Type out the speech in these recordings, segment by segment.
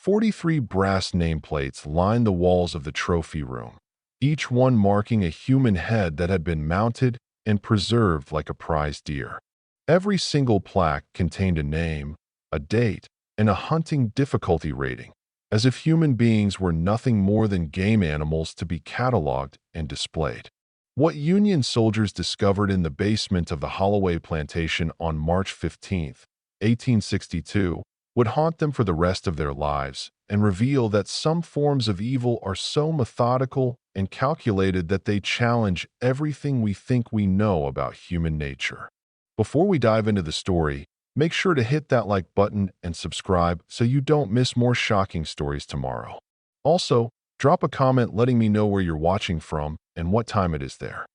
43 brass nameplates lined the walls of the trophy room, each one marking a human head that had been mounted and preserved like a prized deer. Every single plaque contained a name, a date, and a hunting difficulty rating, as if human beings were nothing more than game animals to be cataloged and displayed. What Union soldiers discovered in the basement of the Holloway plantation on March 15, 1862, would haunt them for the rest of their lives and reveal that some forms of evil are so methodical and calculated that they challenge everything we think we know about human nature. Before we dive into the story, make sure to hit that like button and subscribe so you don't miss more shocking stories tomorrow. Also, drop a comment letting me know where you're watching from and what time it is there.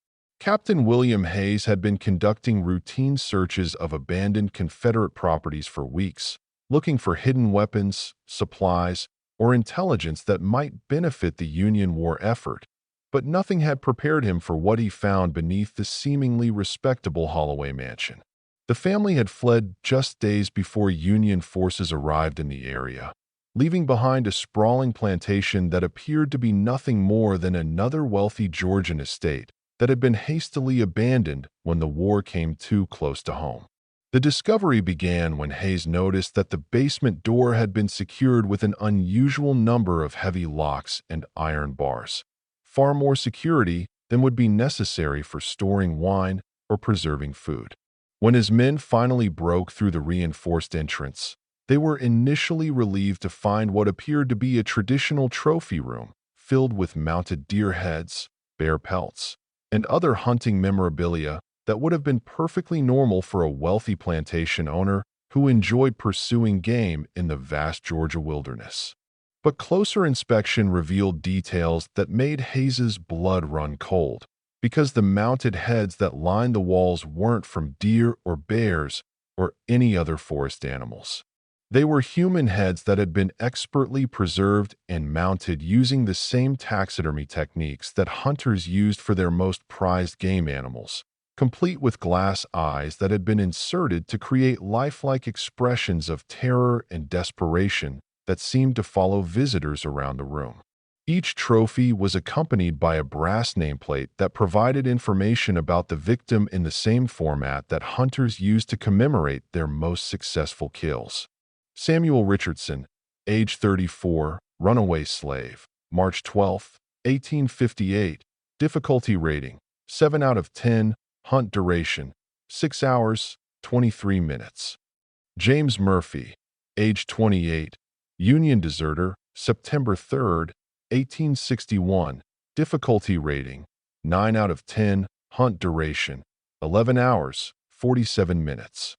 Captain William Hayes had been conducting routine searches of abandoned Confederate properties for weeks, looking for hidden weapons, supplies, or intelligence that might benefit the Union war effort, but nothing had prepared him for what he found beneath the seemingly respectable Holloway mansion. The family had fled just days before Union forces arrived in the area, leaving behind a sprawling plantation that appeared to be nothing more than another wealthy Georgian estate that had been hastily abandoned when the war came too close to home. The discovery began when Hayes noticed that the basement door had been secured with an unusual number of heavy locks and iron bars, far more security than would be necessary for storing wine or preserving food. When his men finally broke through the reinforced entrance, they were initially relieved to find what appeared to be a traditional trophy room filled with mounted deer heads, bear pelts, and other hunting memorabilia that would have been perfectly normal for a wealthy plantation owner who enjoyed pursuing game in the vast Georgia wilderness. But closer inspection revealed details that made Hayes's blood run cold, because the mounted heads that lined the walls weren't from deer or bears or any other forest animals. They were human heads that had been expertly preserved and mounted using the same taxidermy techniques that hunters used for their most prized game animals, complete with glass eyes that had been inserted to create lifelike expressions of terror and desperation that seemed to follow visitors around the room. Each trophy was accompanied by a brass nameplate that provided information about the victim in the same format that hunters used to commemorate their most successful kills. Samuel Richardson, age 34, runaway slave, March 12, 1858, difficulty rating, 7 out of 10, hunt duration, 6 hours, 23 minutes. James Murphy, age 28, Union deserter, September 3, 1861, difficulty rating, 9 out of 10, hunt duration, 11 hours, 47 minutes.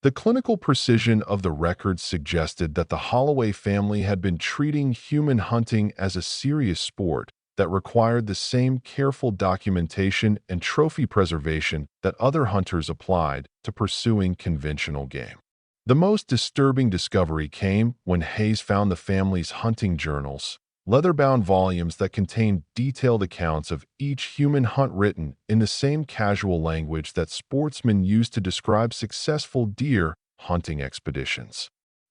The clinical precision of the records suggested that the Holloway family had been treating human hunting as a serious sport that required the same careful documentation and trophy preservation that other hunters applied to pursuing conventional game. The most disturbing discovery came when Hayes found the family's hunting journals, leather-bound volumes that contained detailed accounts of each human hunt written in the same casual language that sportsmen used to describe successful deer hunting expeditions.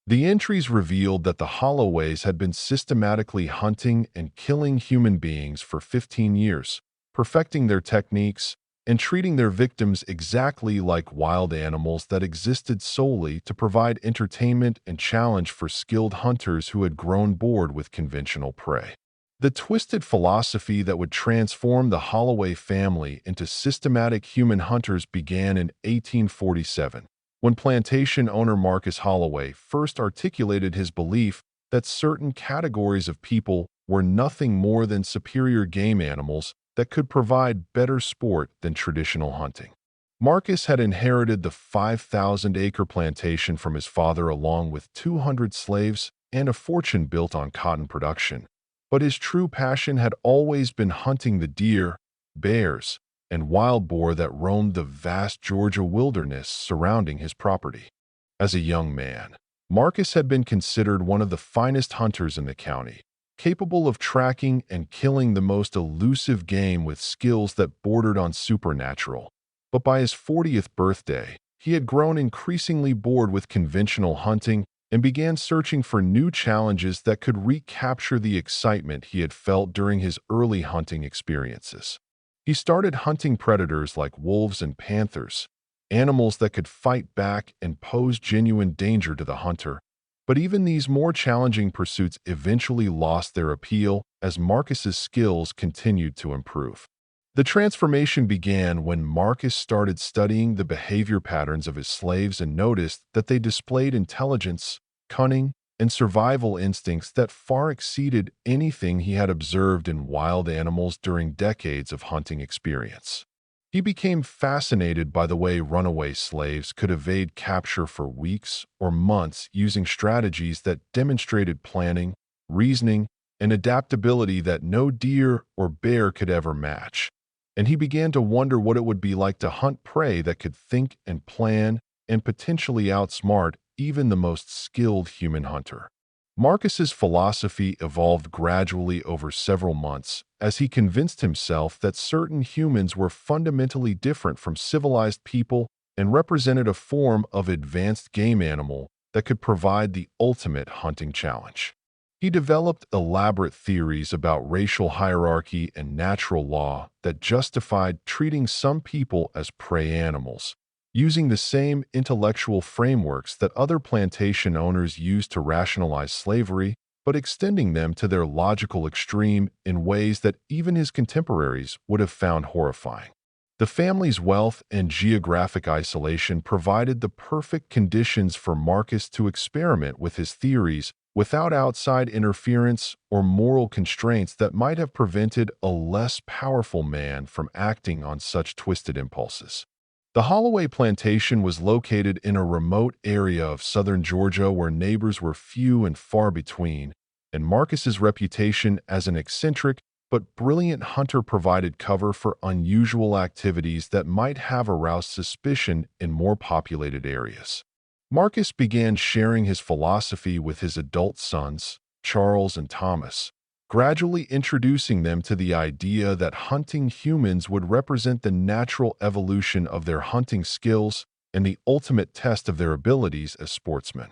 The entries revealed that the Holloways had been systematically hunting and killing human beings for 15 years, perfecting their techniques and treating their victims exactly like wild animals that existed solely to provide entertainment and challenge for skilled hunters who had grown bored with conventional prey. The twisted philosophy that would transform the Holloway family into systematic human hunters began in 1847, when plantation owner Marcus Holloway first articulated his belief that certain categories of people were nothing more than superior game animals that could provide better sport than traditional hunting. Marcus had inherited the 5,000-acre plantation from his father along with 200 slaves and a fortune built on cotton production, but his true passion had always been hunting the deer, bears, and wild boar that roamed the vast Georgia wilderness surrounding his property. As a young man, Marcus had been considered one of the finest hunters in the county, capable of tracking and killing the most elusive game with skills that bordered on supernatural. But by his 40th birthday, he had grown increasingly bored with conventional hunting and began searching for new challenges that could recapture the excitement he had felt during his early hunting experiences. He started hunting predators like wolves and panthers, animals that could fight back and pose genuine danger to the hunter. But even these more challenging pursuits eventually lost their appeal as Marcus's skills continued to improve. The transformation began when Marcus started studying the behavior patterns of his slaves and noticed that they displayed intelligence, cunning, and survival instincts that far exceeded anything he had observed in wild animals during decades of hunting experience. He became fascinated by the way runaway slaves could evade capture for weeks or months using strategies that demonstrated planning, reasoning, and adaptability that no deer or bear could ever match. And he began to wonder what it would be like to hunt prey that could think and plan and potentially outsmart even the most skilled human hunter. Marcus's philosophy evolved gradually over several months as he convinced himself that certain humans were fundamentally different from civilized people and represented a form of advanced game animal that could provide the ultimate hunting challenge. He developed elaborate theories about racial hierarchy and natural law that justified treating some people as prey animals, using the same intellectual frameworks that other plantation owners used to rationalize slavery, but extending them to their logical extreme in ways that even his contemporaries would have found horrifying. The family's wealth and geographic isolation provided the perfect conditions for Marcus to experiment with his theories without outside interference or moral constraints that might have prevented a less powerful man from acting on such twisted impulses. The Holloway plantation was located in a remote area of southern Georgia where neighbors were few and far between, and Marcus's reputation as an eccentric but brilliant hunter provided cover for unusual activities that might have aroused suspicion in more populated areas. Marcus began sharing his philosophy with his adult sons, Charles and Thomas, gradually introducing them to the idea that hunting humans would represent the natural evolution of their hunting skills and the ultimate test of their abilities as sportsmen.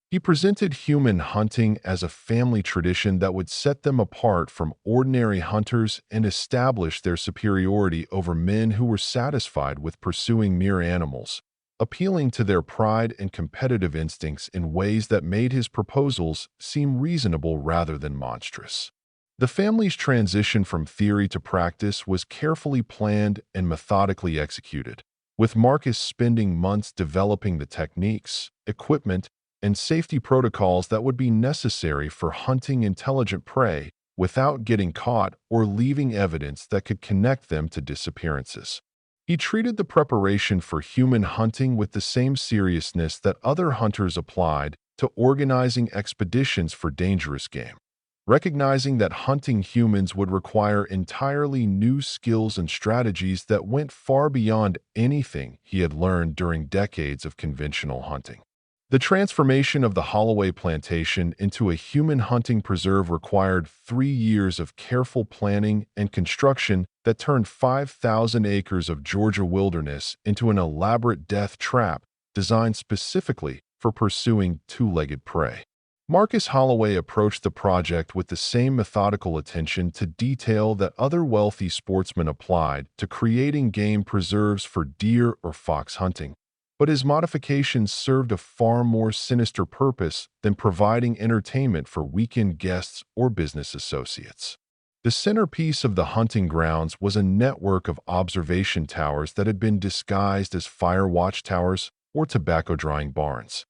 He presented human hunting as a family tradition that would set them apart from ordinary hunters and establish their superiority over men who were satisfied with pursuing mere animals, appealing to their pride and competitive instincts in ways that made his proposals seem reasonable rather than monstrous. The family's transition from theory to practice was carefully planned and methodically executed, with Marcus spending months developing the techniques, equipment, and safety protocols that would be necessary for hunting intelligent prey without getting caught or leaving evidence that could connect them to disappearances. He treated the preparation for human hunting with the same seriousness that other hunters applied to organizing expeditions for dangerous game, recognizing that hunting humans would require entirely new skills and strategies that went far beyond anything he had learned during decades of conventional hunting. The transformation of the Holloway plantation into a human hunting preserve required 3 years of careful planning and construction that turned 5,000 acres of Georgia wilderness into an elaborate death trap designed specifically for pursuing two-legged prey. Marcus Holloway approached the project with the same methodical attention to detail that other wealthy sportsmen applied to creating game preserves for deer or fox hunting. But his modifications served a far more sinister purpose than providing entertainment for weekend guests or business associates. The centerpiece of the hunting grounds was a network of observation towers that had been disguised as fire watchtowers or tobacco drying barns,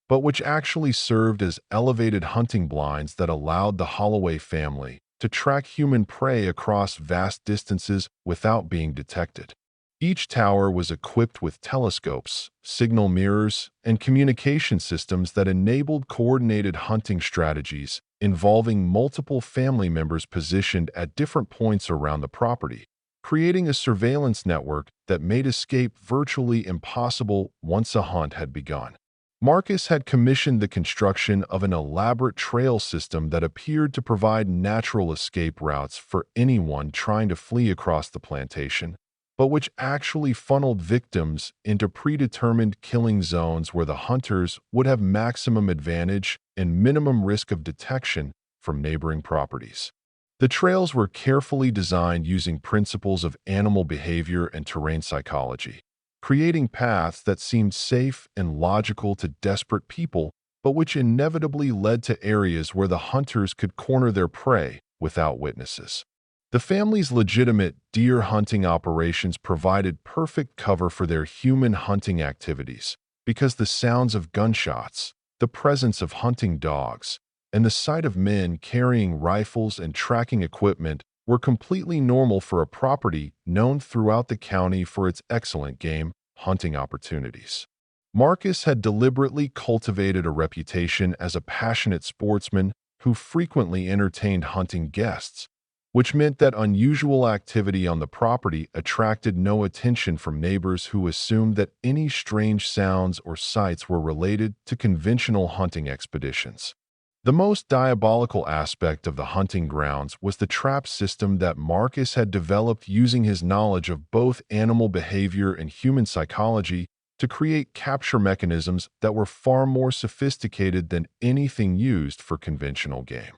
but which actually served as elevated hunting blinds that allowed the Holloway family to track human prey across vast distances without being detected. Each tower was equipped with telescopes, signal mirrors, and communication systems that enabled coordinated hunting strategies involving multiple family members positioned at different points around the property, creating a surveillance network that made escape virtually impossible once a hunt had begun. Marcus had commissioned the construction of an elaborate trail system that appeared to provide natural escape routes for anyone trying to flee across the plantation, but which actually funneled victims into predetermined killing zones where the hunters would have maximum advantage and minimum risk of detection from neighboring properties. The trails were carefully designed using principles of animal behavior and terrain psychology, creating paths that seemed safe and logical to desperate people, but which inevitably led to areas where the hunters could corner their prey without witnesses. The family's legitimate deer hunting operations provided perfect cover for their human hunting activities because the sounds of gunshots, the presence of hunting dogs, and the sight of men carrying rifles and tracking equipment were completely normal for a property known throughout the county for its excellent game hunting opportunities. Marcus had deliberately cultivated a reputation as a passionate sportsman who frequently entertained hunting guests, which meant that unusual activity on the property attracted no attention from neighbors who assumed that any strange sounds or sights were related to conventional hunting expeditions. The most diabolical aspect of the hunting grounds was the trap system that Marcus had developed using his knowledge of both animal behavior and human psychology to create capture mechanisms that were far more sophisticated than anything used for conventional game.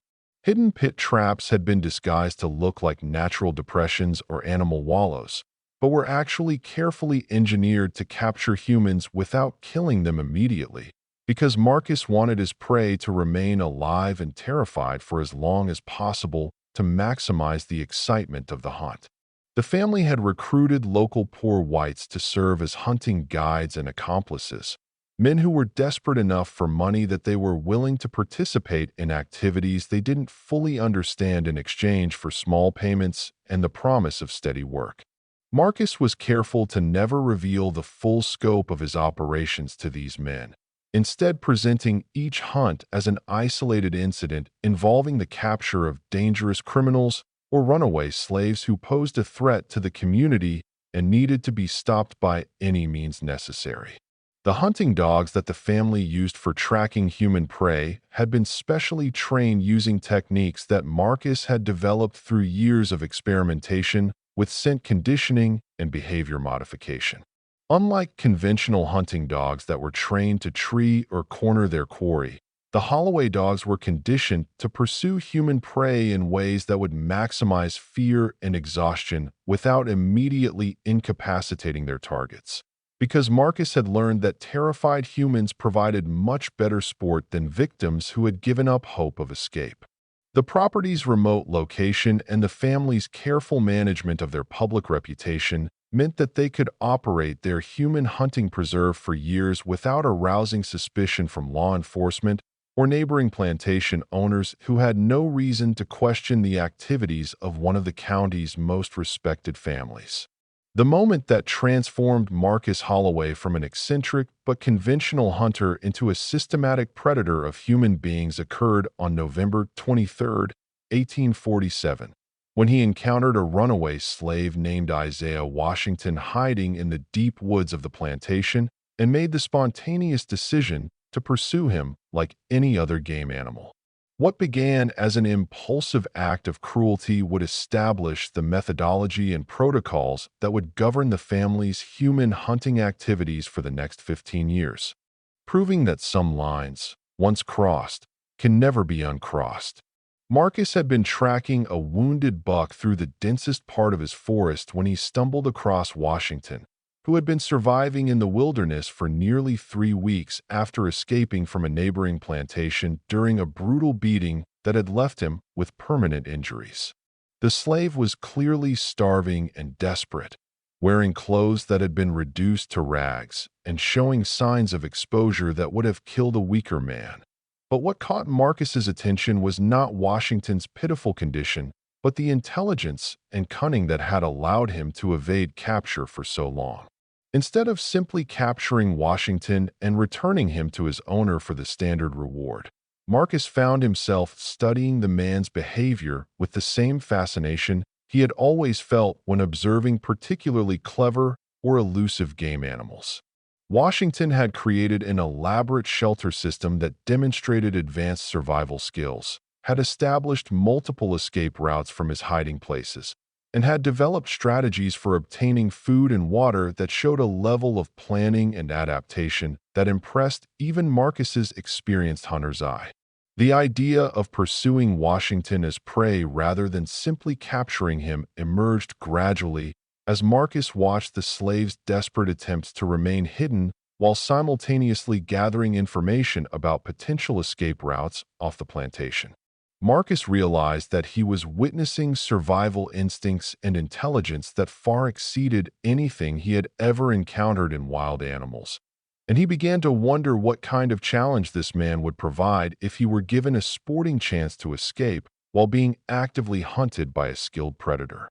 Hidden pit traps had been disguised to look like natural depressions or animal wallows, but were actually carefully engineered to capture humans without killing them immediately, because Marcus wanted his prey to remain alive and terrified for as long as possible to maximize the excitement of the hunt. The family had recruited local poor whites to serve as hunting guides and accomplices, men who were desperate enough for money that they were willing to participate in activities they didn't fully understand in exchange for small payments and the promise of steady work. Marcus was careful to never reveal the full scope of his operations to these men, instead presenting each hunt as an isolated incident involving the capture of dangerous criminals or runaway slaves who posed a threat to the community and needed to be stopped by any means necessary. The hunting dogs that the family used for tracking human prey had been specially trained using techniques that Marcus had developed through years of experimentation with scent conditioning and behavior modification. Unlike conventional hunting dogs that were trained to tree or corner their quarry, the Holloway dogs were conditioned to pursue human prey in ways that would maximize fear and exhaustion without immediately incapacitating their targets. Because Marcus had learned that terrified humans provided much better sport than victims who had given up hope of escape. The property's remote location and the family's careful management of their public reputation meant that they could operate their human hunting preserve for years without arousing suspicion from law enforcement or neighboring plantation owners who had no reason to question the activities of one of the county's most respected families. The moment that transformed Marcus Holloway from an eccentric but conventional hunter into a systematic predator of human beings occurred on November 23, 1847, when he encountered a runaway slave named Isaiah Washington hiding in the deep woods of the plantation and made the spontaneous decision to pursue him like any other game animal. What began as an impulsive act of cruelty would establish the methodology and protocols that would govern the family's human hunting activities for the next 15 years, proving that some lines, once crossed, can never be uncrossed. Marcus had been tracking a wounded buck through the densest part of his forest when he stumbled across Washington, who had been surviving in the wilderness for nearly 3 weeks after escaping from a neighboring plantation during a brutal beating that had left him with permanent injuries. The slave was clearly starving and desperate, wearing clothes that had been reduced to rags and showing signs of exposure that would have killed a weaker man. But what caught Marcus's attention was not Washington's pitiful condition, but the intelligence and cunning that had allowed him to evade capture for so long. Instead of simply capturing Washington and returning him to his owner for the standard reward, Marcus found himself studying the man's behavior with the same fascination he had always felt when observing particularly clever or elusive game animals. Washington had created an elaborate shelter system that demonstrated advanced survival skills, had established multiple escape routes from his hiding places, and had developed strategies for obtaining food and water that showed a level of planning and adaptation that impressed even Marcus's experienced hunter's eye. The idea of pursuing Washington as prey rather than simply capturing him emerged gradually as Marcus watched the slave's desperate attempts to remain hidden while simultaneously gathering information about potential escape routes off the plantation. Marcus realized that he was witnessing survival instincts and intelligence that far exceeded anything he had ever encountered in wild animals, and he began to wonder what kind of challenge this man would provide if he were given a sporting chance to escape while being actively hunted by a skilled predator.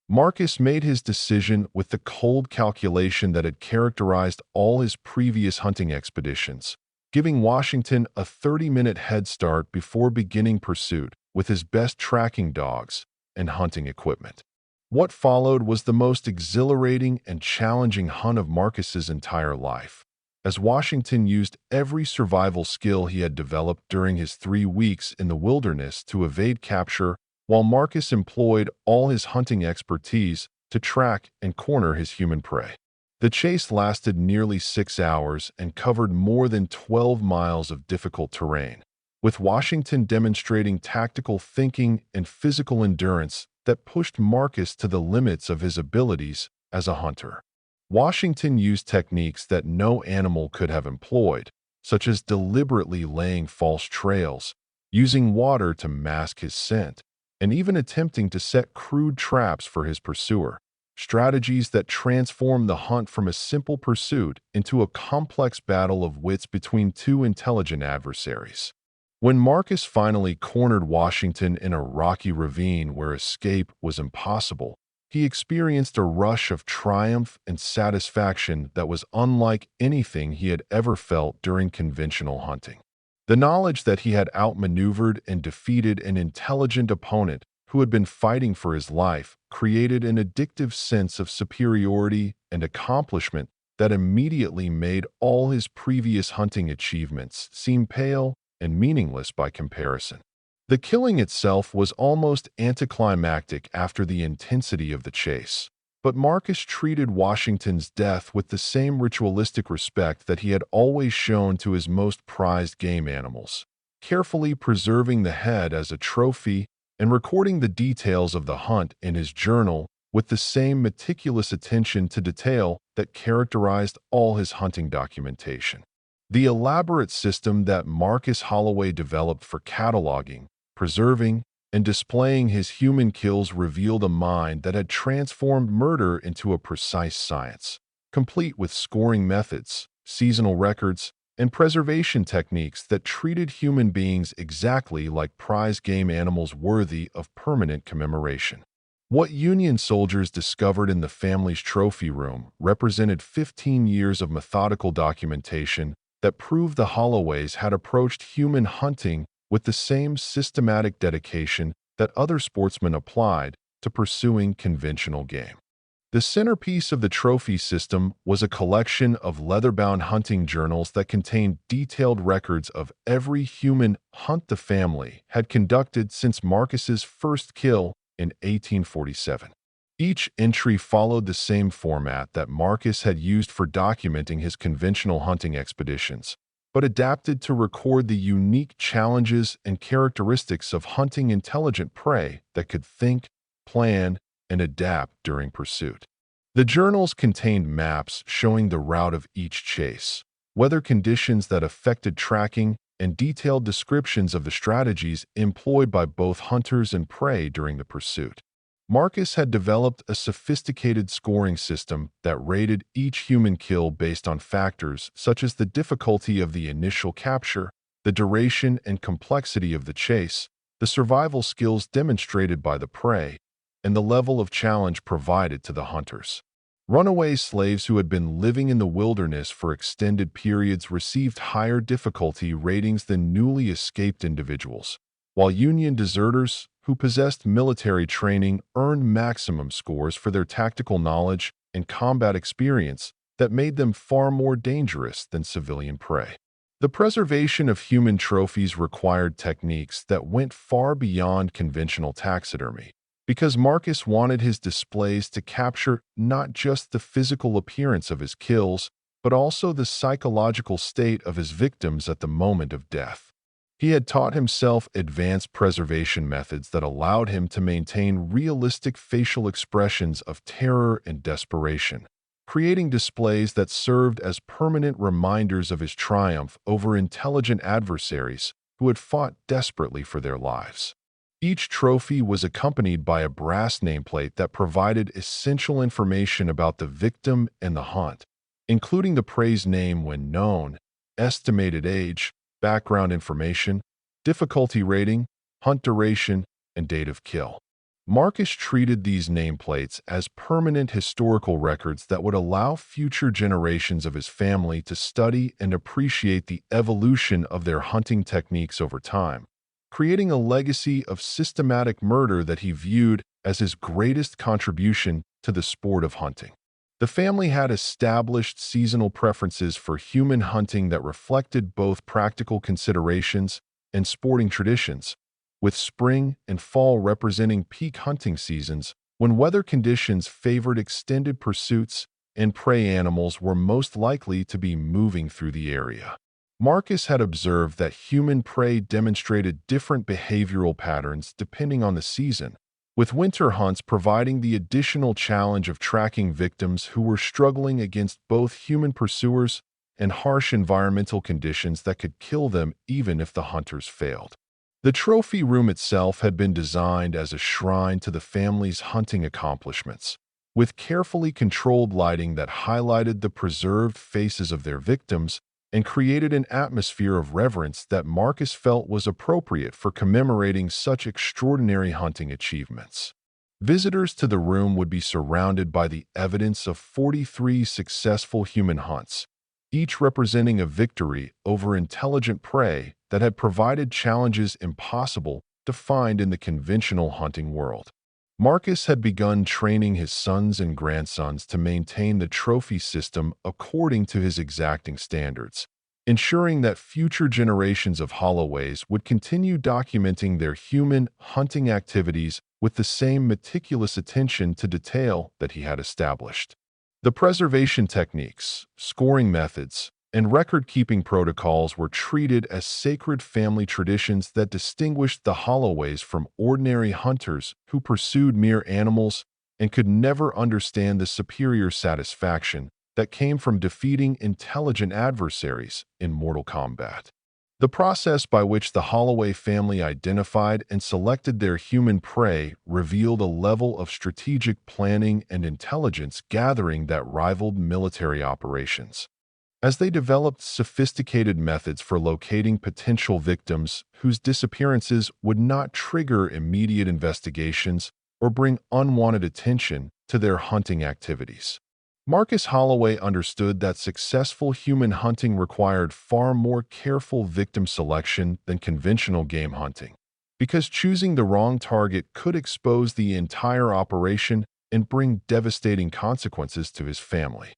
Marcus made his decision with the cold calculation that had characterized all his previous hunting expeditions, giving Washington a 30-minute head start before beginning pursuit with his best tracking dogs and hunting equipment. What followed was the most exhilarating and challenging hunt of Marcus's entire life, as Washington used every survival skill he had developed during his 3 weeks in the wilderness to evade capture, while Marcus employed all his hunting expertise to track and corner his human prey. The chase lasted nearly 6 hours and covered more than 12 miles of difficult terrain, with Washington demonstrating tactical thinking and physical endurance that pushed Marcus to the limits of his abilities as a hunter. Washington used techniques that no animal could have employed, such as deliberately laying false trails, using water to mask his scent, and even attempting to set crude traps for his pursuer, strategies that transformed the hunt from a simple pursuit into a complex battle of wits between two intelligent adversaries. When Marcus finally cornered Washington in a rocky ravine where escape was impossible, he experienced a rush of triumph and satisfaction that was unlike anything he had ever felt during conventional hunting. The knowledge that he had outmaneuvered and defeated an intelligent opponent who had been fighting for his life created an addictive sense of superiority and accomplishment that immediately made all his previous hunting achievements seem pale and meaningless by comparison. The killing itself was almost anticlimactic after the intensity of the chase, but Marcus treated Washington's death with the same ritualistic respect that he had always shown to his most prized game animals, carefully preserving the head as a trophy and recording the details of the hunt in his journal with the same meticulous attention to detail that characterized all his hunting documentation. The elaborate system that Marcus Holloway developed for cataloging, preserving, and displaying his human kills revealed a mind that had transformed murder into a precise science, complete with scoring methods, seasonal records, and preservation techniques that treated human beings exactly like prize game animals worthy of permanent commemoration. What Union soldiers discovered in the family's trophy room represented 15 years of methodical documentation that proved the Holloways had approached human hunting with the same systematic dedication that other sportsmen applied to pursuing conventional game. The centerpiece of the trophy system was a collection of leather-bound hunting journals that contained detailed records of every human hunt the family had conducted since Marcus's first kill in 1847. Each entry followed the same format that Marcus had used for documenting his conventional hunting expeditions, but adapted to record the unique challenges and characteristics of hunting intelligent prey that could think, plan, and adapt during pursuit. The journals contained maps showing the route of each chase, weather conditions that affected tracking, and detailed descriptions of the strategies employed by both hunters and prey during the pursuit. Marcus had developed a sophisticated scoring system that rated each human kill based on factors such as the difficulty of the initial capture, the duration and complexity of the chase, the survival skills demonstrated by the prey, and the level of challenge provided to the hunters. Runaway slaves who had been living in the wilderness for extended periods received higher difficulty ratings than newly escaped individuals, while Union deserters who possessed military training earned maximum scores for their tactical knowledge and combat experience that made them far more dangerous than civilian prey. The preservation of human trophies required techniques that went far beyond conventional taxidermy, because Marcus wanted his displays to capture not just the physical appearance of his kills, but also the psychological state of his victims at the moment of death. He had taught himself advanced preservation methods that allowed him to maintain realistic facial expressions of terror and desperation, creating displays that served as permanent reminders of his triumph over intelligent adversaries who had fought desperately for their lives. Each trophy was accompanied by a brass nameplate that provided essential information about the victim and the hunt, including the prey's name when known, estimated age, background information, difficulty rating, hunt duration, and date of kill. Marcus treated these nameplates as permanent historical records that would allow future generations of his family to study and appreciate the evolution of their hunting techniques over time, creating a legacy of systematic murder that he viewed as his greatest contribution to the sport of hunting. The family had established seasonal preferences for human hunting that reflected both practical considerations and sporting traditions, with spring and fall representing peak hunting seasons when weather conditions favored extended pursuits and prey animals were most likely to be moving through the area. Marcus had observed that human prey demonstrated different behavioral patterns depending on the season, with winter hunts providing the additional challenge of tracking victims who were struggling against both human pursuers and harsh environmental conditions that could kill them even if the hunters failed. The trophy room itself had been designed as a shrine to the family's hunting accomplishments, with carefully controlled lighting that highlighted the preserved faces of their victims and created an atmosphere of reverence that Marcus felt was appropriate for commemorating such extraordinary hunting achievements. Visitors to the room would be surrounded by the evidence of 43 successful human hunts, each representing a victory over intelligent prey that had provided challenges impossible to find in the conventional hunting world. Marcus had begun training his sons and grandsons to maintain the trophy system according to his exacting standards, ensuring that future generations of Holloways would continue documenting their human hunting activities with the same meticulous attention to detail that he had established. The preservation techniques, scoring methods, and record-keeping protocols were treated as sacred family traditions that distinguished the Holloways from ordinary hunters who pursued mere animals and could never understand the superior satisfaction that came from defeating intelligent adversaries in mortal combat. The process by which the Holloway family identified and selected their human prey revealed a level of strategic planning and intelligence gathering that rivaled military operations. As they developed sophisticated methods for locating potential victims whose disappearances would not trigger immediate investigations or bring unwanted attention to their hunting activities. Marcus Holloway understood that successful human hunting required far more careful victim selection than conventional game hunting, because choosing the wrong target could expose the entire operation and bring devastating consequences to his family.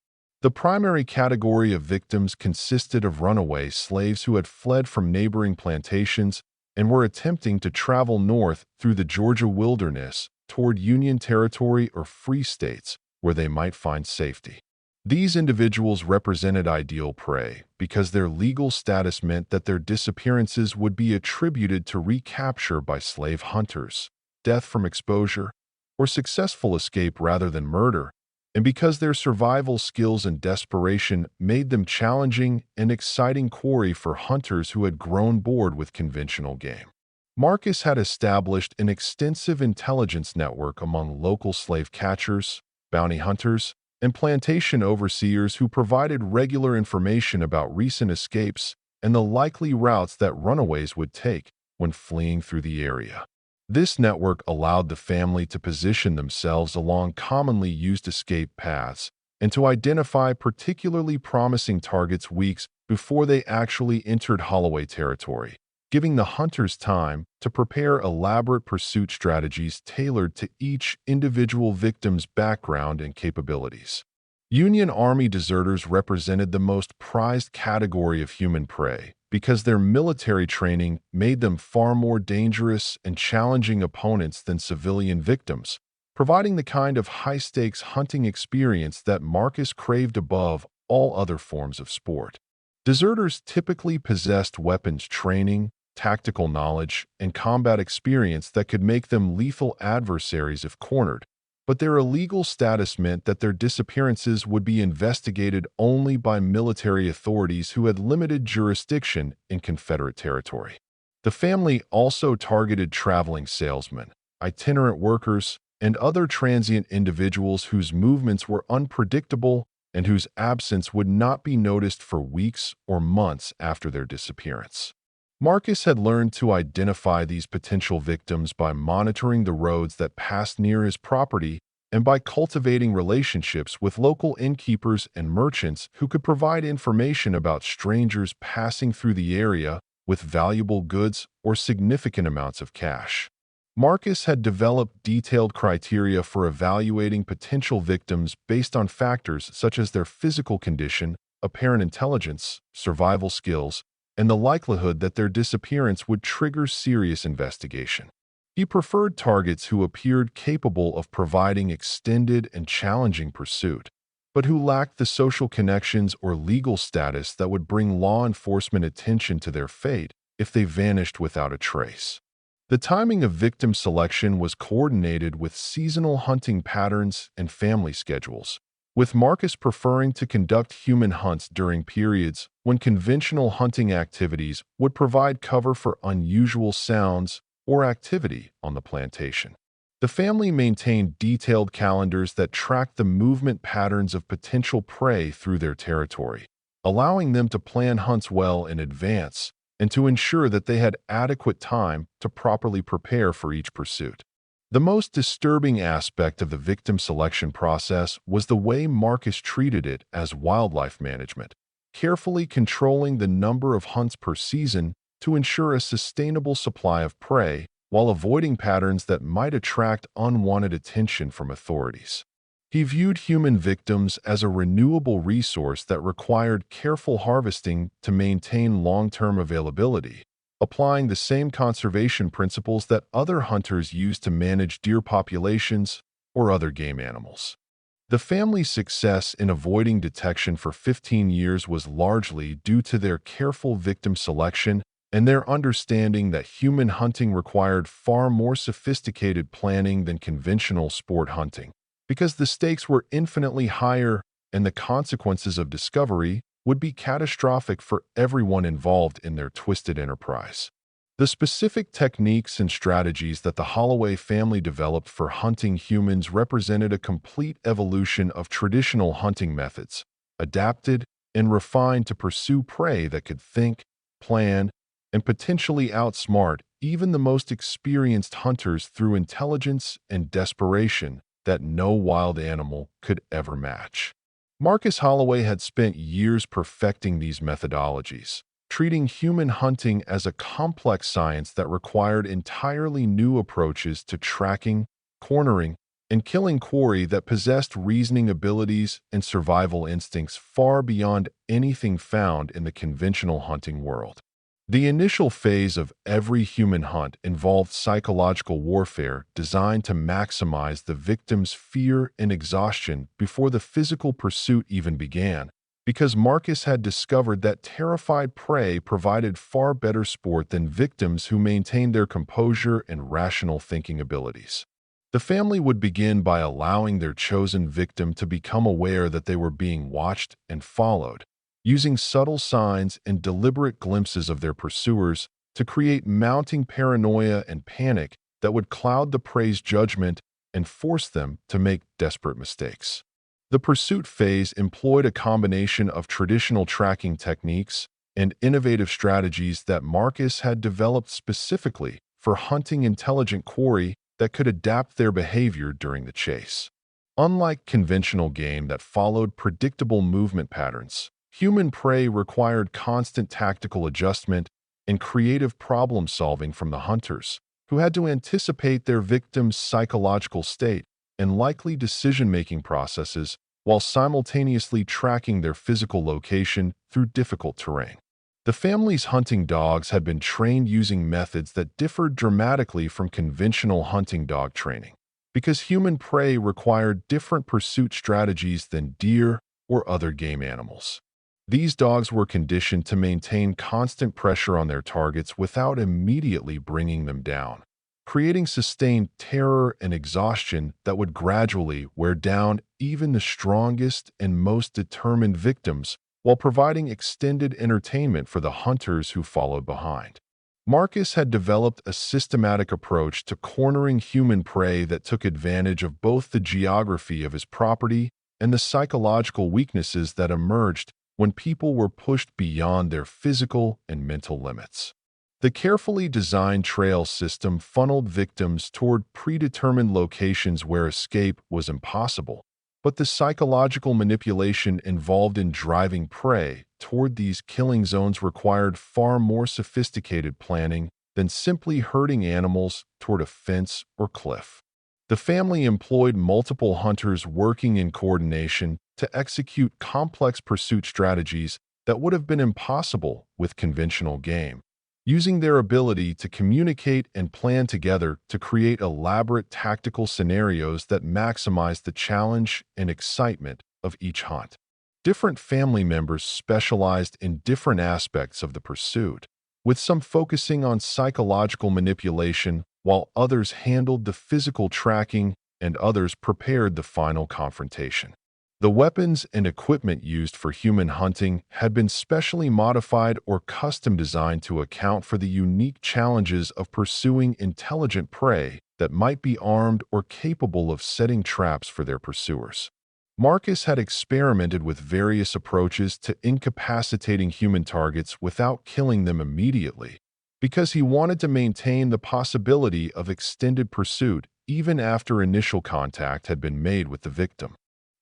The primary category of victims consisted of runaway slaves who had fled from neighboring plantations and were attempting to travel north through the Georgia wilderness toward Union Territory or free states where they might find safety. These individuals represented ideal prey because their legal status meant that their disappearances would be attributed to recapture by slave hunters, death from exposure, or successful escape rather than murder, and because their survival skills and desperation made them challenging and exciting quarry for hunters who had grown bored with conventional game. Marcus had established an extensive intelligence network among local slave catchers, bounty hunters, and plantation overseers who provided regular information about recent escapes and the likely routes that runaways would take when fleeing through the area. This network allowed the family to position themselves along commonly used escape paths and to identify particularly promising targets weeks before they actually entered Holloway territory, giving the hunters time to prepare elaborate pursuit strategies tailored to each individual victim's background and capabilities. Union Army deserters represented the most prized category of human prey because their military training made them far more dangerous and challenging opponents than civilian victims, providing the kind of high-stakes hunting experience that Marcus craved above all other forms of sport. Deserters typically possessed weapons training, tactical knowledge, and combat experience that could make them lethal adversaries if cornered, but their illegal status meant that their disappearances would be investigated only by military authorities who had limited jurisdiction in Confederate territory. The family also targeted traveling salesmen, itinerant workers, and other transient individuals whose movements were unpredictable and whose absence would not be noticed for weeks or months after their disappearance. Marcus had learned to identify these potential victims by monitoring the roads that passed near his property and by cultivating relationships with local innkeepers and merchants who could provide information about strangers passing through the area with valuable goods or significant amounts of cash. Marcus had developed detailed criteria for evaluating potential victims based on factors such as their physical condition, apparent intelligence, survival skills, and the likelihood that their disappearance would trigger serious investigation. He preferred targets who appeared capable of providing extended and challenging pursuit, but who lacked the social connections or legal status that would bring law enforcement attention to their fate if they vanished without a trace. The timing of victim selection was coordinated with seasonal hunting patterns and family schedules, with Marcus preferring to conduct human hunts during periods when conventional hunting activities would provide cover for unusual sounds or activity on the plantation. The family maintained detailed calendars that tracked the movement patterns of potential prey through their territory, allowing them to plan hunts well in advance and to ensure that they had adequate time to properly prepare for each pursuit. The most disturbing aspect of the victim selection process was the way Marcus treated it as wildlife management, carefully controlling the number of hunts per season to ensure a sustainable supply of prey while avoiding patterns that might attract unwanted attention from authorities. He viewed human victims as a renewable resource that required careful harvesting to maintain long-term availability, applying the same conservation principles that other hunters use to manage deer populations or other game animals. The family's success in avoiding detection for 15 years was largely due to their careful victim selection and their understanding that human hunting required far more sophisticated planning than conventional sport hunting, because the stakes were infinitely higher and the consequences of discovery would be catastrophic for everyone involved in their twisted enterprise. The specific techniques and strategies that the Holloway family developed for hunting humans represented a complete evolution of traditional hunting methods, adapted and refined to pursue prey that could think, plan, and potentially outsmart even the most experienced hunters through intelligence and desperation that no wild animal could ever match. Marcus Holloway had spent years perfecting these methodologies, treating human hunting as a complex science that required entirely new approaches to tracking, cornering, and killing quarry that possessed reasoning abilities and survival instincts far beyond anything found in the conventional hunting world. The initial phase of every human hunt involved psychological warfare designed to maximize the victim's fear and exhaustion before the physical pursuit even began, because Marcus had discovered that terrified prey provided far better sport than victims who maintained their composure and rational thinking abilities. The family would begin by allowing their chosen victim to become aware that they were being watched and followed, using subtle signs and deliberate glimpses of their pursuers to create mounting paranoia and panic that would cloud the prey's judgment and force them to make desperate mistakes. The pursuit phase employed a combination of traditional tracking techniques and innovative strategies that Marcus had developed specifically for hunting intelligent quarry that could adapt their behavior during the chase. Unlike conventional game that followed predictable movement patterns, human prey required constant tactical adjustment and creative problem-solving from the hunters, who had to anticipate their victim's psychological state and likely decision-making processes while simultaneously tracking their physical location through difficult terrain. The family's hunting dogs had been trained using methods that differed dramatically from conventional hunting dog training, because human prey required different pursuit strategies than deer or other game animals. These dogs were conditioned to maintain constant pressure on their targets without immediately bringing them down, creating sustained terror and exhaustion that would gradually wear down even the strongest and most determined victims while providing extended entertainment for the hunters who followed behind. Marcus had developed a systematic approach to cornering human prey that took advantage of both the geography of his property and the psychological weaknesses that emerged when people were pushed beyond their physical and mental limits. The carefully designed trail system funneled victims toward predetermined locations where escape was impossible, but the psychological manipulation involved in driving prey toward these killing zones required far more sophisticated planning than simply herding animals toward a fence or cliff. The family employed multiple hunters working in coordination to execute complex pursuit strategies that would have been impossible with conventional game, using their ability to communicate and plan together to create elaborate tactical scenarios that maximize the challenge and excitement of each hunt. Different family members specialized in different aspects of the pursuit, with some focusing on psychological manipulation while others handled the physical tracking and others prepared the final confrontation. The weapons and equipment used for human hunting had been specially modified or custom designed to account for the unique challenges of pursuing intelligent prey that might be armed or capable of setting traps for their pursuers. Marcus had experimented with various approaches to incapacitating human targets without killing them immediately, because he wanted to maintain the possibility of extended pursuit even after initial contact had been made with the victim.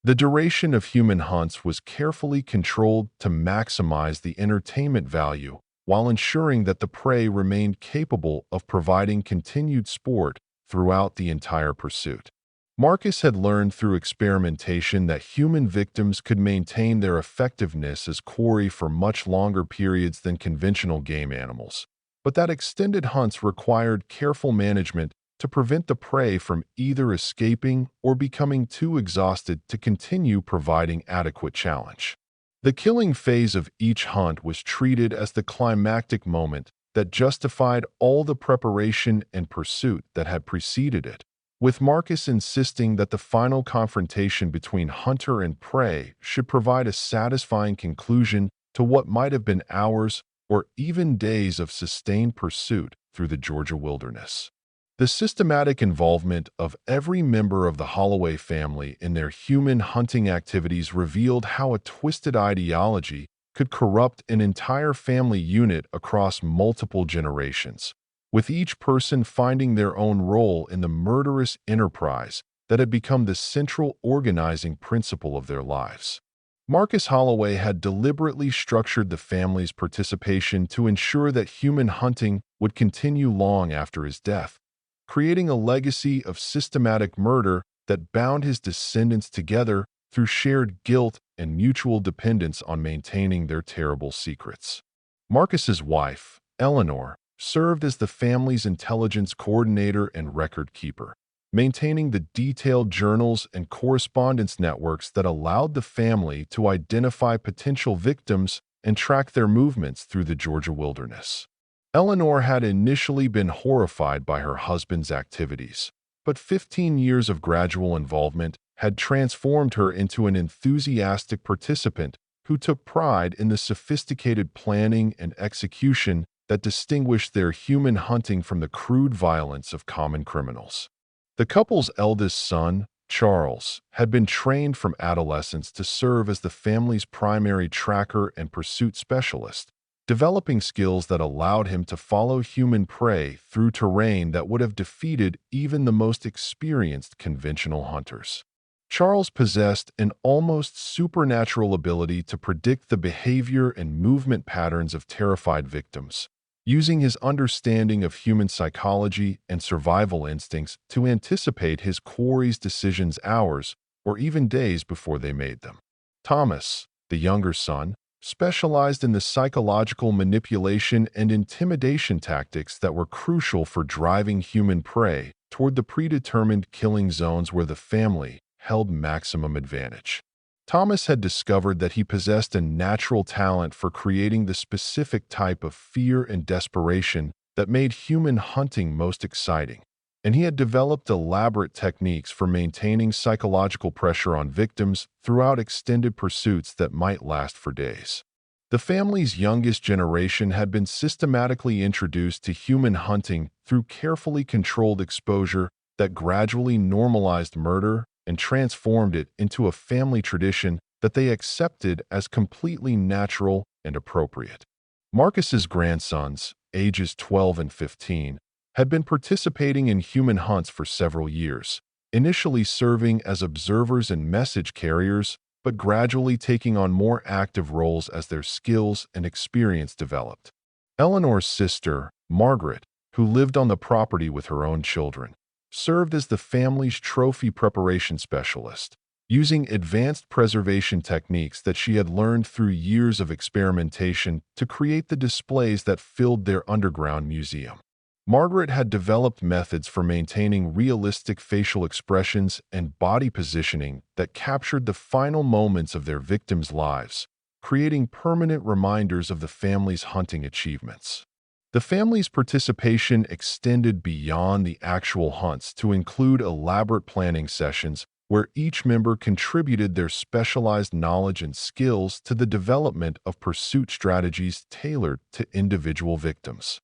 The duration of human hunts was carefully controlled to maximize the entertainment value while ensuring that the prey remained capable of providing continued sport throughout the entire pursuit. Marcus had learned through experimentation that human victims could maintain their effectiveness as quarry for much longer periods than conventional game animals, but that extended hunts required careful management to prevent the prey from either escaping or becoming too exhausted to continue providing adequate challenge. The killing phase of each hunt was treated as the climactic moment that justified all the preparation and pursuit that had preceded it, with Marcus insisting that the final confrontation between hunter and prey should provide a satisfying conclusion to what might have been hours or even days of sustained pursuit through the Georgia wilderness. The systematic involvement of every member of the Holloway family in their human hunting activities revealed how a twisted ideology could corrupt an entire family unit across multiple generations, with each person finding their own role in the murderous enterprise that had become the central organizing principle of their lives. Marcus Holloway had deliberately structured the family's participation to ensure that human hunting would continue long after his death, creating a legacy of systematic murder that bound his descendants together through shared guilt and mutual dependence on maintaining their terrible secrets. Marcus's wife, Eleanor, served as the family's intelligence coordinator and record keeper, maintaining the detailed journals and correspondence networks that allowed the family to identify potential victims and track their movements through the Georgia wilderness. Eleanor had initially been horrified by her husband's activities, but 15 years of gradual involvement had transformed her into an enthusiastic participant who took pride in the sophisticated planning and execution that distinguished their human hunting from the crude violence of common criminals. The couple's eldest son, Charles, had been trained from adolescence to serve as the family's primary tracker and pursuit specialist, developing skills that allowed him to follow human prey through terrain that would have defeated even the most experienced conventional hunters. Charles possessed an almost supernatural ability to predict the behavior and movement patterns of terrified victims, using his understanding of human psychology and survival instincts to anticipate his quarry's decisions hours or even days before they made them. Thomas, the younger son, specialized in the psychological manipulation and intimidation tactics that were crucial for driving human prey toward the predetermined killing zones where the family held maximum advantage. Thomas had discovered that he possessed a natural talent for creating the specific type of fear and desperation that made human hunting most exciting, and he had developed elaborate techniques for maintaining psychological pressure on victims throughout extended pursuits that might last for days. The family's youngest generation had been systematically introduced to human hunting through carefully controlled exposure that gradually normalized murder and transformed it into a family tradition that they accepted as completely natural and appropriate. Marcus's grandsons, ages 12 and 15, had been participating in human hunts for several years, initially serving as observers and message carriers, but gradually taking on more active roles as their skills and experience developed. Eleanor's sister, Margaret, who lived on the property with her own children, served as the family's trophy preparation specialist, using advanced preservation techniques that she had learned through years of experimentation to create the displays that filled their underground museum. Margaret had developed methods for maintaining realistic facial expressions and body positioning that captured the final moments of their victims' lives, creating permanent reminders of the family's hunting achievements. The family's participation extended beyond the actual hunts to include elaborate planning sessions where each member contributed their specialized knowledge and skills to the development of pursuit strategies tailored to individual victims.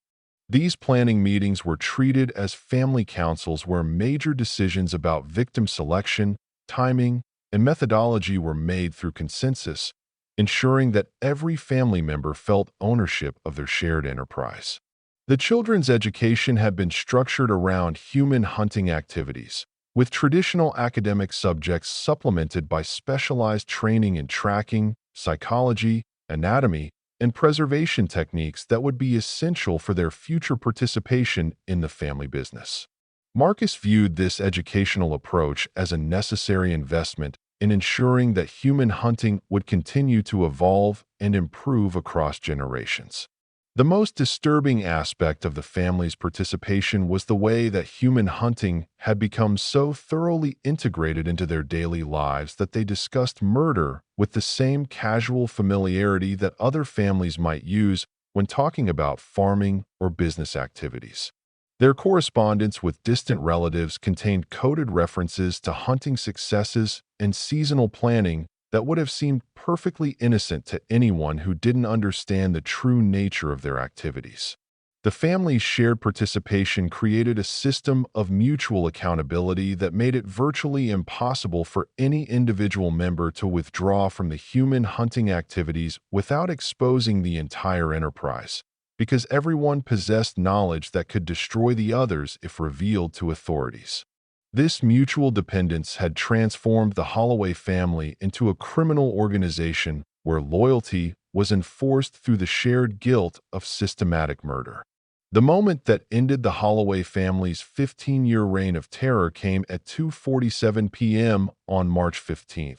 These planning meetings were treated as family councils where major decisions about victim selection, timing, and methodology were made through consensus, ensuring that every family member felt ownership of their shared enterprise. The children's education had been structured around human hunting activities, with traditional academic subjects supplemented by specialized training in tracking, psychology, anatomy, and preservation techniques that would be essential for their future participation in the family business. Marcus viewed this educational approach as a necessary investment in ensuring that human hunting would continue to evolve and improve across generations. The most disturbing aspect of the family's participation was the way that human hunting had become so thoroughly integrated into their daily lives that they discussed murder with the same casual familiarity that other families might use when talking about farming or business activities. Their correspondence with distant relatives contained coded references to hunting successes and seasonal planning that would have seemed perfectly innocent to anyone who didn't understand the true nature of their activities. The family's shared participation created a system of mutual accountability that made it virtually impossible for any individual member to withdraw from the human hunting activities without exposing the entire enterprise, because everyone possessed knowledge that could destroy the others if revealed to authorities. This mutual dependence had transformed the Holloway family into a criminal organization where loyalty was enforced through the shared guilt of systematic murder. The moment that ended the Holloway family's 15-year reign of terror came at 2:47 p.m. on March 15,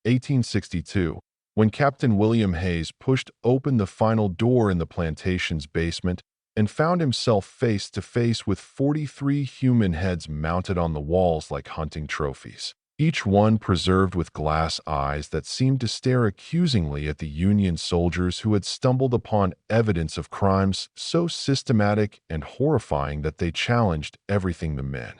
1862, when Captain William Hayes pushed open the final door in the plantation's basement and found himself face to face with 43 human heads mounted on the walls like hunting trophies, each one preserved with glass eyes that seemed to stare accusingly at the Union soldiers who had stumbled upon evidence of crimes so systematic and horrifying that they challenged everything the men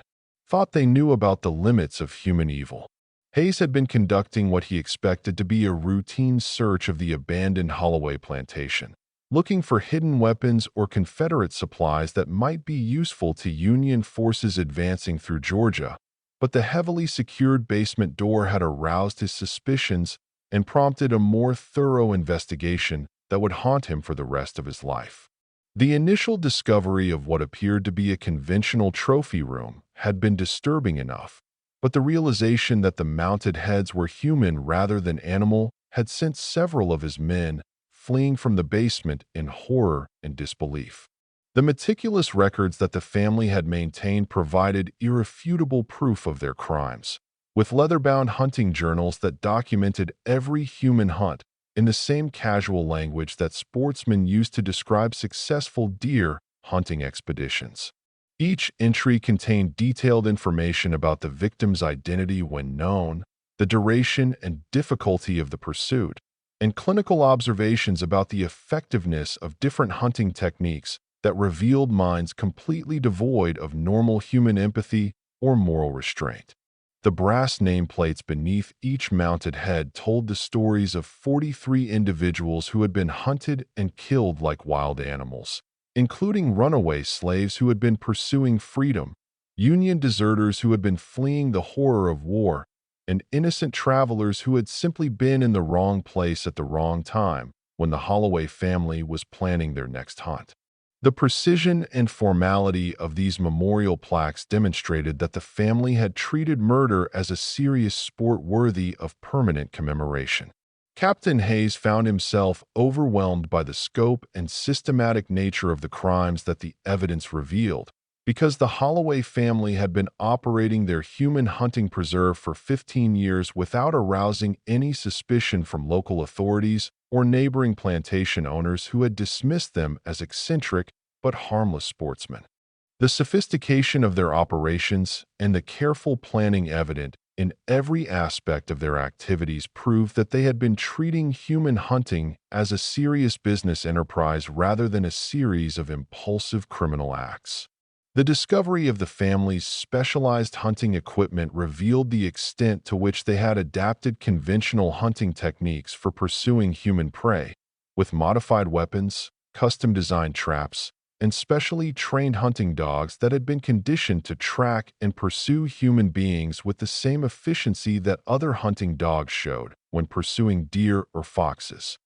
thought they knew about the limits of human evil. Hayes had been conducting what he expected to be a routine search of the abandoned Holloway plantation, looking for hidden weapons or Confederate supplies that might be useful to Union forces advancing through Georgia, but the heavily secured basement door had aroused his suspicions and prompted a more thorough investigation that would haunt him for the rest of his life. The initial discovery of what appeared to be a conventional trophy room had been disturbing enough, but the realization that the mounted heads were human rather than animal had sent several of his men fleeing from the basement in horror and disbelief. The meticulous records that the family had maintained provided irrefutable proof of their crimes, with leather-bound hunting journals that documented every human hunt, in the same casual language that sportsmen use to describe successful deer hunting expeditions. Each entry contained detailed information about the victim's identity when known, the duration and difficulty of the pursuit, and clinical observations about the effectiveness of different hunting techniques that revealed minds completely devoid of normal human empathy or moral restraint. The brass nameplates beneath each mounted head told the stories of 43 individuals who had been hunted and killed like wild animals, including runaway slaves who had been pursuing freedom, Union deserters who had been fleeing the horror of war, and innocent travelers who had simply been in the wrong place at the wrong time when the Holloway family was planning their next hunt. The precision and formality of these memorial plaques demonstrated that the family had treated murder as a serious sport worthy of permanent commemoration. Captain Hayes found himself overwhelmed by the scope and systematic nature of the crimes that the evidence revealed, because the Holloway family had been operating their human hunting preserve for 15 years without arousing any suspicion from local authorities or neighboring plantation owners who had dismissed them as eccentric but harmless sportsmen. The sophistication of their operations and the careful planning evident in every aspect of their activities proved that they had been treating human hunting as a serious business enterprise rather than a series of impulsive criminal acts. The discovery of the family's specialized hunting equipment revealed the extent to which they had adapted conventional hunting techniques for pursuing human prey, with modified weapons, custom-designed traps, and specially trained hunting dogs that had been conditioned to track and pursue human beings with the same efficiency that other hunting dogs showed when pursuing deer or foxes.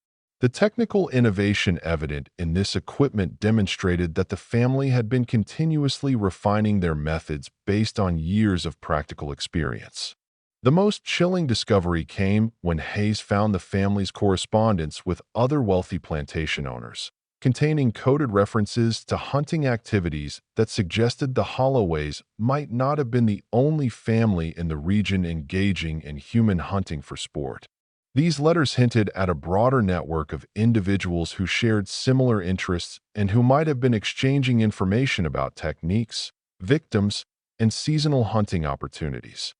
The technical innovation evident in this equipment demonstrated that the family had been continuously refining their methods based on years of practical experience. The most chilling discovery came when Hayes found the family's correspondence with other wealthy plantation owners, containing coded references to hunting activities that suggested the Holloways might not have been the only family in the region engaging in human hunting for sport. These letters hinted at a broader network of individuals who shared similar interests and who might have been exchanging information about techniques, victims, and seasonal hunting opportunities.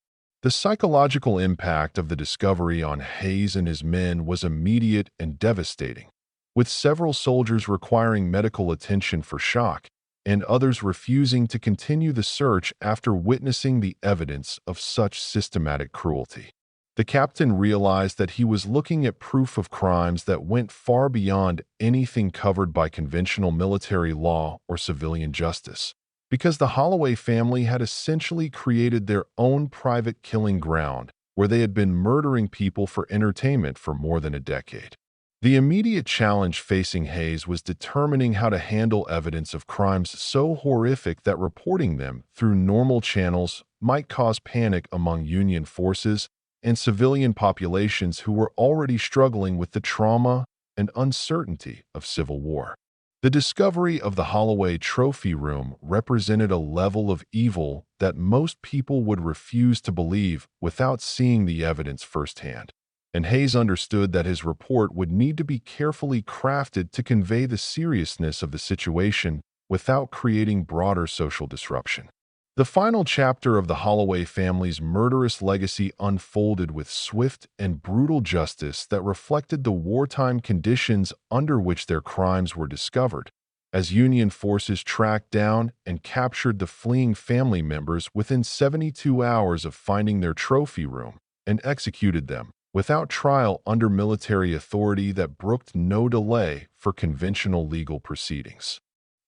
The psychological impact of the discovery on Hayes and his men was immediate and devastating, with several soldiers requiring medical attention for shock and others refusing to continue the search after witnessing the evidence of such systematic cruelty. The captain realized that he was looking at proof of crimes that went far beyond anything covered by conventional military law or civilian justice, because the Holloway family had essentially created their own private killing ground where they had been murdering people for entertainment for more than a decade. The immediate challenge facing Hayes was determining how to handle evidence of crimes so horrific that reporting them through normal channels might cause panic among Union forces and civilian populations who were already struggling with the trauma and uncertainty of civil war. The discovery of the Holloway trophy room represented a level of evil that most people would refuse to believe without seeing the evidence firsthand, and Hayes understood that his report would need to be carefully crafted to convey the seriousness of the situation without creating broader social disruption. The final chapter of the Holloway family's murderous legacy unfolded with swift and brutal justice that reflected the wartime conditions under which their crimes were discovered, as Union forces tracked down and captured the fleeing family members within 72 hours of finding their trophy room and executed them without trial under military authority that brooked no delay for conventional legal proceedings.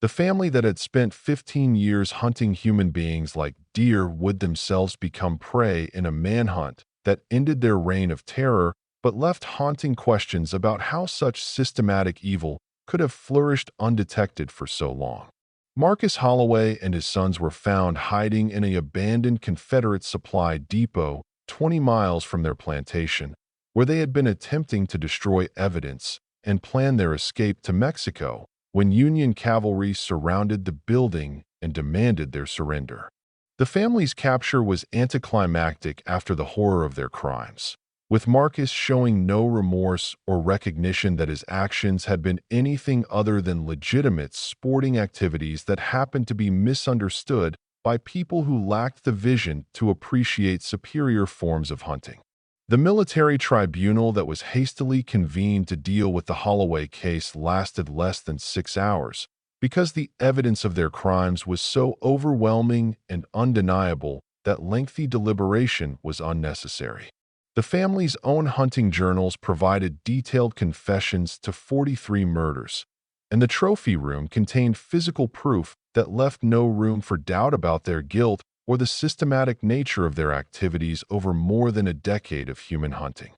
The family that had spent 15 years hunting human beings like deer would themselves become prey in a manhunt that ended their reign of terror but left haunting questions about how such systematic evil could have flourished undetected for so long. Marcus Holloway and his sons were found hiding in an abandoned Confederate supply depot 20 miles from their plantation, where they had been attempting to destroy evidence and plan their escape to Mexico when Union cavalry surrounded the building and demanded their surrender. The family's capture was anticlimactic after the horror of their crimes. with Marcus showing no remorse or recognition that his actions had been anything other than legitimate sporting activities that happened to be misunderstood by people who lacked the vision to appreciate superior forms of hunting. The military tribunal that was hastily convened to deal with the Holloway case lasted less than 6 hours, because the evidence of their crimes was so overwhelming and undeniable that lengthy deliberation was unnecessary. The family's own hunting journals provided detailed confessions to 43 murders, and the trophy room contained physical proof that left no room for doubt about their guilt or the systematic nature of their activities over more than a decade of human hunting.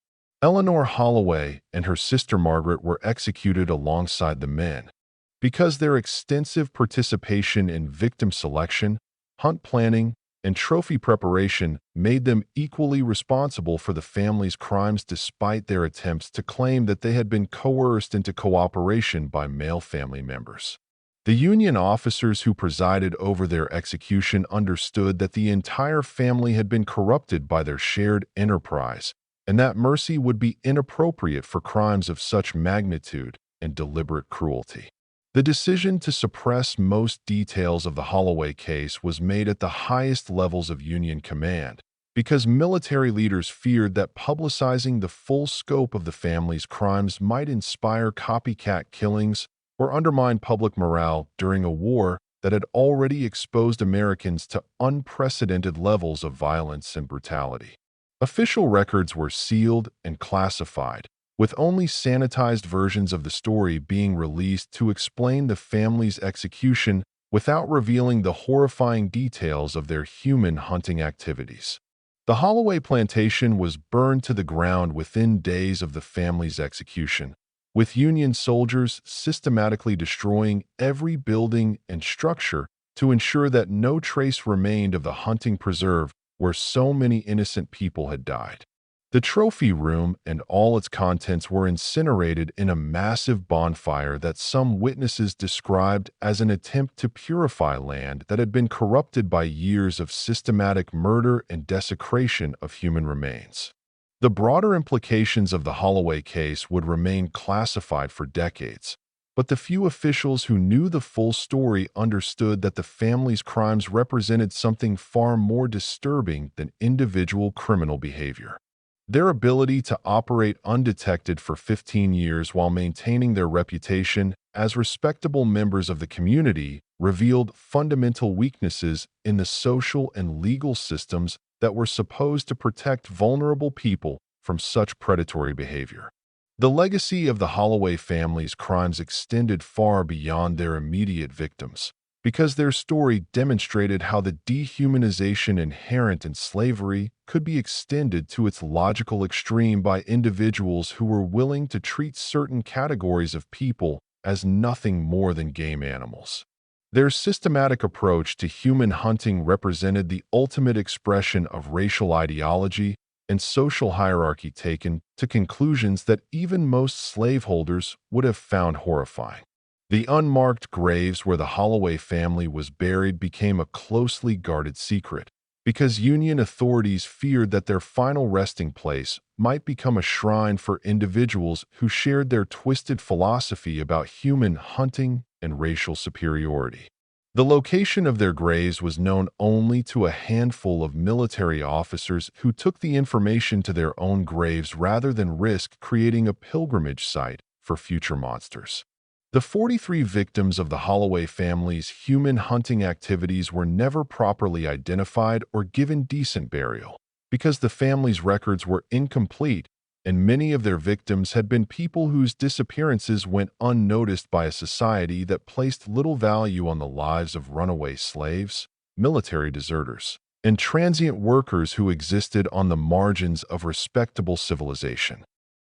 Eleanor Holloway and her sister Margaret were executed alongside the men, because their extensive participation in victim selection, hunt planning, and trophy preparation made them equally responsible for the family's crimes despite their attempts to claim that they had been coerced into cooperation by male family members. The Union officers who presided over their execution understood that the entire family had been corrupted by their shared enterprise, and that mercy would be inappropriate for crimes of such magnitude and deliberate cruelty. The decision to suppress most details of the Holloway case was made at the highest levels of Union command, because military leaders feared that publicizing the full scope of the family's crimes might inspire copycat killings or undermine public morale during a war that had already exposed Americans to unprecedented levels of violence and brutality. Official records were sealed and classified, with only sanitized versions of the story being released to explain the family's execution without revealing the horrifying details of their human hunting activities. The Holloway plantation was burned to the ground within days of the family's execution, with Union soldiers systematically destroying every building and structure to ensure that no trace remained of the hunting preserve where so many innocent people had died. The trophy room and all its contents were incinerated in a massive bonfire that some witnesses described as an attempt to purify land that had been corrupted by years of systematic murder and desecration of human remains. The broader implications of the Holloway case would remain classified for decades, but the few officials who knew the full story understood that the family's crimes represented something far more disturbing than individual criminal behavior. Their ability to operate undetected for 15 years while maintaining their reputation as respectable members of the community revealed fundamental weaknesses in the social and legal systems that were supposed to protect vulnerable people from such predatory behavior. The legacy of the Holloway family's crimes extended far beyond their immediate victims, because their story demonstrated how the dehumanization inherent in slavery could be extended to its logical extreme by individuals who were willing to treat certain categories of people as nothing more than game animals. Their systematic approach to human hunting represented the ultimate expression of racial ideology and social hierarchy taken to conclusions that even most slaveholders would have found horrifying. The unmarked graves where the Holloway family was buried became a closely guarded secret, because Union authorities feared that their final resting place might become a shrine for individuals who shared their twisted philosophy about human hunting and racial superiority. The location of their graves was known only to a handful of military officers who took the information to their own graves rather than risk creating a pilgrimage site for future monsters. The 43 victims of the Holloway family's human hunting activities were never properly identified or given decent burial, because the family's records were incomplete and many of their victims had been people whose disappearances went unnoticed by a society that placed little value on the lives of runaway slaves, military deserters, and transient workers who existed on the margins of respectable civilization.